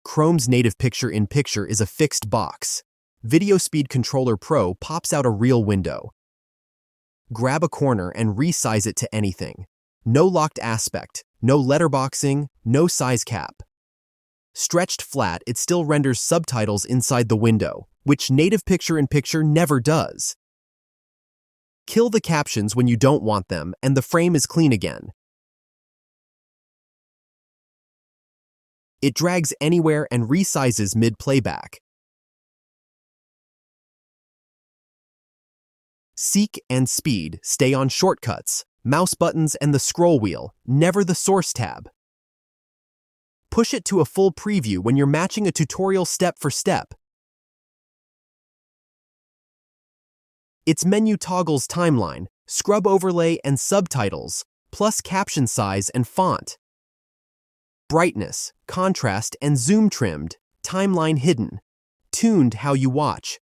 Chrome's native picture-in-picture is a fixed box. Video Speed Controller Pro pops out a real window. Grab a corner and resize it to anything. No locked aspect, no letterboxing, no size cap. Stretched flat, it still renders subtitles inside the window, which native picture-in-picture never does. Kill the captions when you don't want them, and the frame is clean again. It drags anywhere and resizes mid-playback. Seek and speed stay on shortcuts, mouse buttons, and the scroll wheel, never the source tab. Push it to a full preview when you're matching a tutorial step for step. Its menu toggles timeline, scrub overlay, and subtitles, plus caption size and font. Brightness, contrast, and zoom trimmed, timeline hidden. Tuned how you watch.